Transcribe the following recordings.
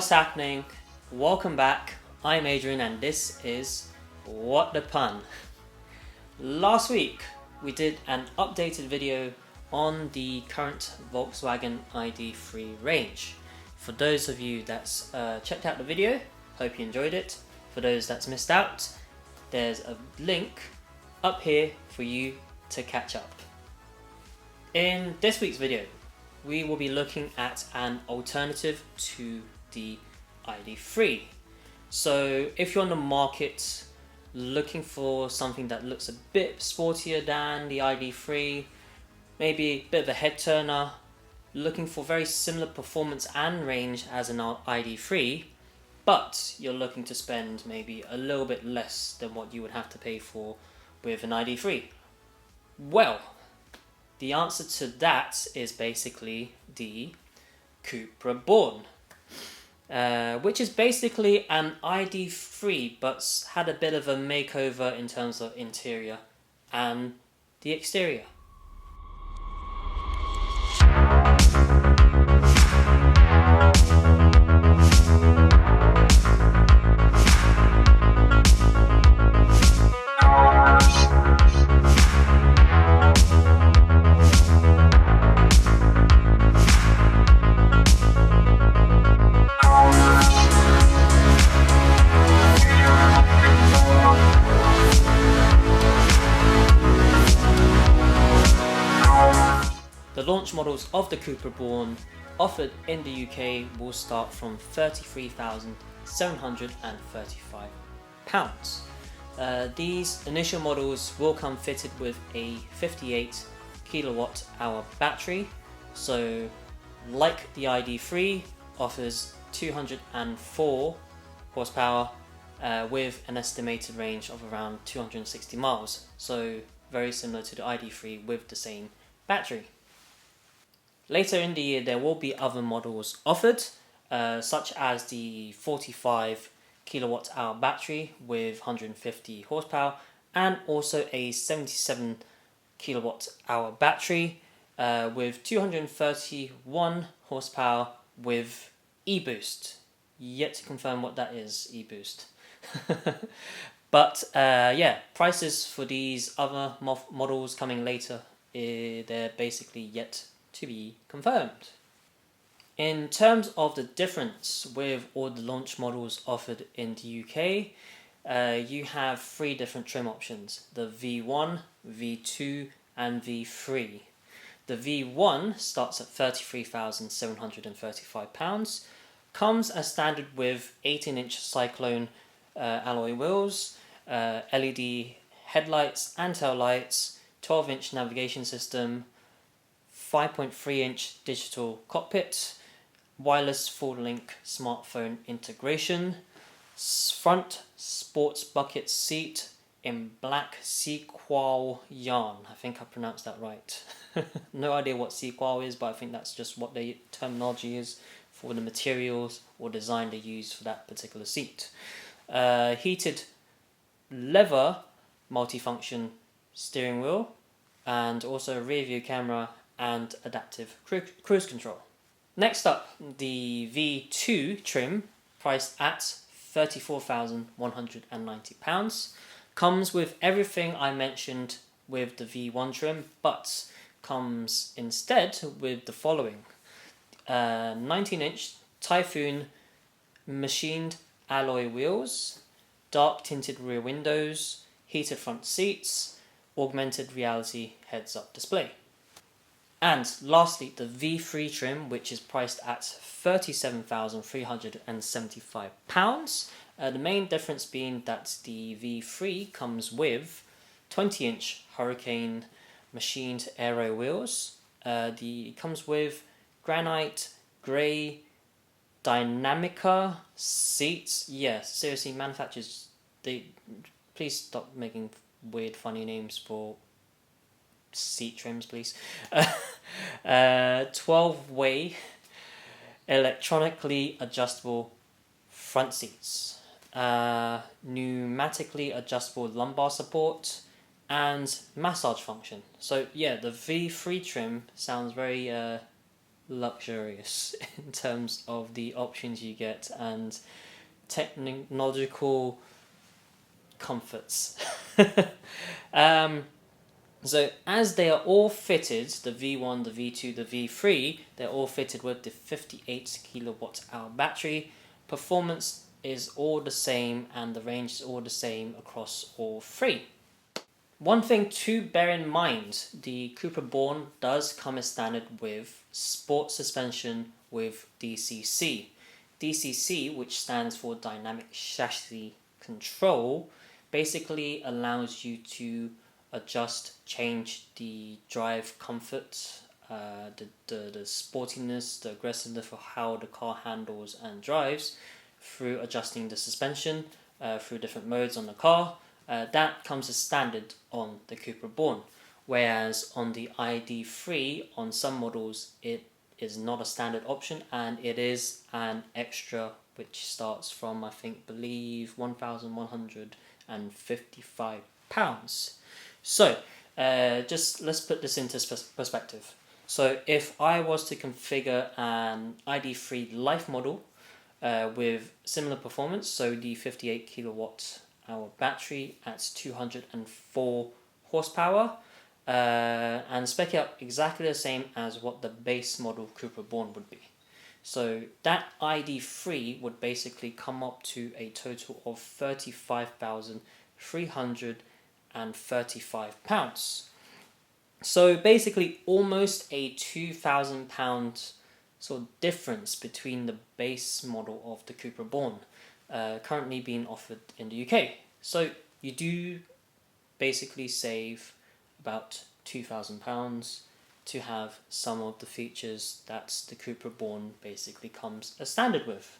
What's happening? Welcome back. I'm Adrian and this is What the Pun. Last week we did an updated video on the current Volkswagen ID3 range. For those of you that's checked out the video, hope you enjoyed it. For those that's missed out, there's a link up here for you to catch up. In this week's video, we will be looking at an alternative to the ID3. So if you're on the market looking for something that looks a bit sportier than the ID3, maybe a bit of a head turner, looking for very similar performance and range as an ID3, but you're looking to spend maybe a little bit less than what you would have to pay for with an ID3. Well, the answer to that is basically the Cupra Born, which is basically an ID3 but had a bit of a makeover in terms of interior and the exterior. The launch models of the Cupra Born offered in the UK will start from £33,735. These initial models will come fitted with a 58 kilowatt hour battery, so like the ID3 offers 204 horsepower with an estimated range of around 260 miles, so very similar to the ID3 with the same battery. Later in the year there will be other models offered, such as the 45 kilowatt hour battery with 150 horsepower and also a 77 kilowatt hour battery with 231 horsepower with e-boost. Yet to confirm what that is, e-boost. But yeah, prices for these other models coming later, they're basically yet to be confirmed. In terms of the difference with all the launch models offered in the UK, you have three different trim options: the V1, V2 and V3. The V1 starts at £33,735, comes as standard with 18-inch Cyclone alloy wheels, LED headlights and tail lights, 12-inch navigation system, 5.3-inch digital cockpit, wireless full-link smartphone integration, front sports bucket seat in black sequoia yarn. I think I pronounced that right. No idea what sequoia is, but I think that's just what the terminology is for the materials or design they use for that particular seat. Heated leather multifunction steering wheel, and also a rear view camera and adaptive cruise control. Next up, the V2 trim, priced at £34,190, comes with everything I mentioned with the V1 trim, but comes instead with the following: 19-inch Typhoon machined alloy wheels, dark tinted rear windows, heated front seats, augmented reality heads-up display. And lastly, the V3 trim, which is priced at £37,375. The main difference being that the V3 comes with 20-inch Hurricane machined aero wheels. It comes with granite grey Dynamica seats. Yeah, seriously, manufacturers, please stop making weird funny names for seat trims, please. 12-way electronically adjustable front seats, pneumatically adjustable lumbar support and massage function. So yeah, the V3 trim sounds very luxurious in terms of the options you get and technological comforts. um, so as they are all fitted, the V1, the V2, the V3, they're all fitted with the 58 kilowatt hour battery. Performance is all the same and the range is all the same across all three. One thing to bear in mind, the Cupra Born does come as standard with sport suspension with DCC. DCC, which stands for Dynamic Chassis Control, basically allows you to change the drive comfort, the sportiness, the aggressiveness for how the car handles and drives through adjusting the suspension through different modes on the car. That comes as standard on the Cupra Born, whereas on the ID3 on some models it is not a standard option and it is an extra which starts from believe £1,155. So just let's put this into perspective. So if I was to configure an ID3 Life model with similar performance, so the 58 kilowatt hour battery at 204 horsepower, and spec it up exactly the same as what the base model Cupra Born would be. So that ID3 would basically come up to a total of £35,335. So basically almost a £2,000 sort of difference between the base model of the Cupra Born currently being offered in the UK. So you do basically save about £2,000 to have some of the features that the Cupra Born basically comes as standard with.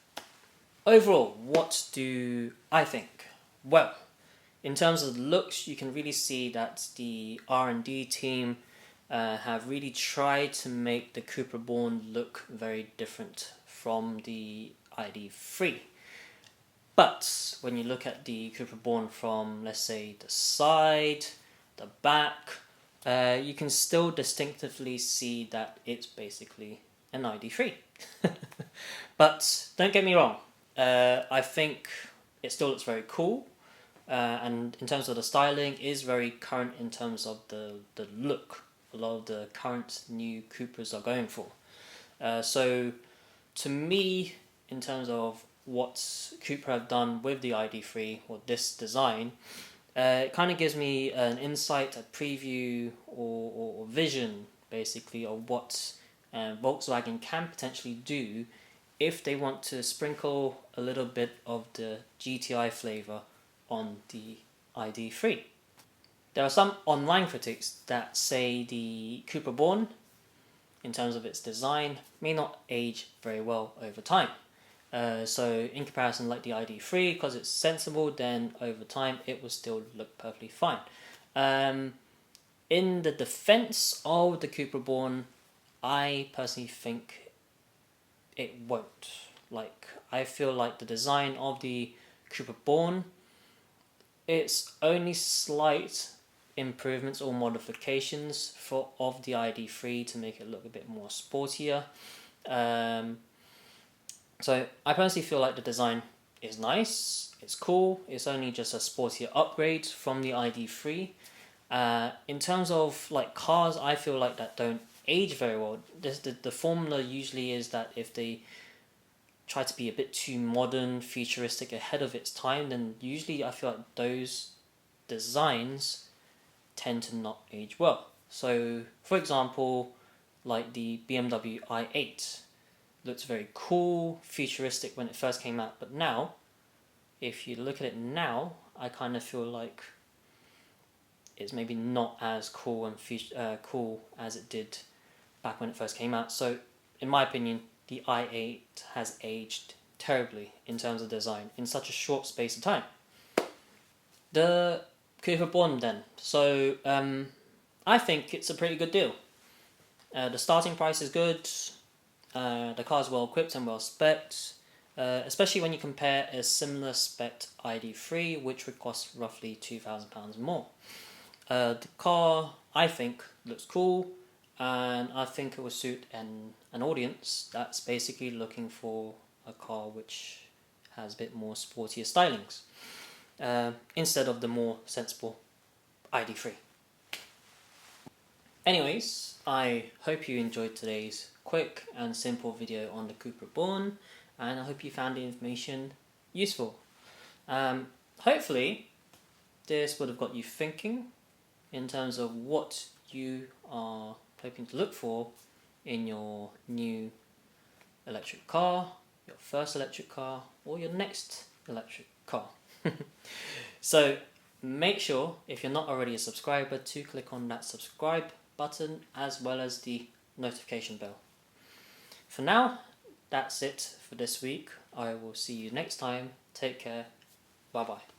Overall, what do I think? Well, in terms of looks, you can really see that the R&D team have really tried to make the Cupra Born look very different from the ID3. But when you look at the Cupra Born from, let's say, the side, the back, you can still distinctively see that it's basically an ID3. But don't get me wrong, I think it still looks very cool. And in terms of the styling, is very current in terms of the look a lot of the current new Cupras are going for. So to me, in terms of what Cupra have done with the ID3 or this design, it kind of gives me an insight, a preview or vision basically of what Volkswagen can potentially do if they want to sprinkle a little bit of the GTI flavour on the ID3. There are some online critics that say the Cupra Born, in terms of its design, may not age very well over time. So in comparison, like the ID3, because it's sensible, then over time it will still look perfectly fine. In the defense of the Cupra Born, I personally think it won't. Like, I feel like the design of the Cupra Born, it's only slight improvements or modifications of the ID3 to make it look a bit more sportier. So I personally feel like the design is nice, it's cool, it's only just a sportier upgrade from the ID3. In terms of like cars, I feel like that don't age very well. The formula usually is that if they try to be a bit too modern, futuristic, ahead of its time, then usually I feel like those designs tend to not age well. So for example, like the BMW i8 looks very cool, futuristic when it first came out, but now, if you look at it now, I kind of feel like it's maybe not as cool and cool as it did back when it first came out. So in my opinion, the i8 has aged terribly in terms of design in such a short space of time. The Cupra Born then. So I think it's a pretty good deal. The starting price is good. The car is well equipped and well specced, especially when you compare a similar spec'd ID3, which would cost roughly £2,000 more. The car, I think, looks cool. and I think it will suit an audience that's basically looking for a car which has a bit more sportier stylings instead of the more sensible ID3. Anyways, I hope you enjoyed today's quick and simple video on the Cupra Born, and I hope you found the information useful. Hopefully this would have got you thinking in terms of what you are hoping to look for in your new electric car, your first electric car, or your next electric car. So make sure, if you're not already a subscriber, to click on that subscribe button as well as the notification bell. For now, that's it for this week. I will see you next time. Take care. Bye bye.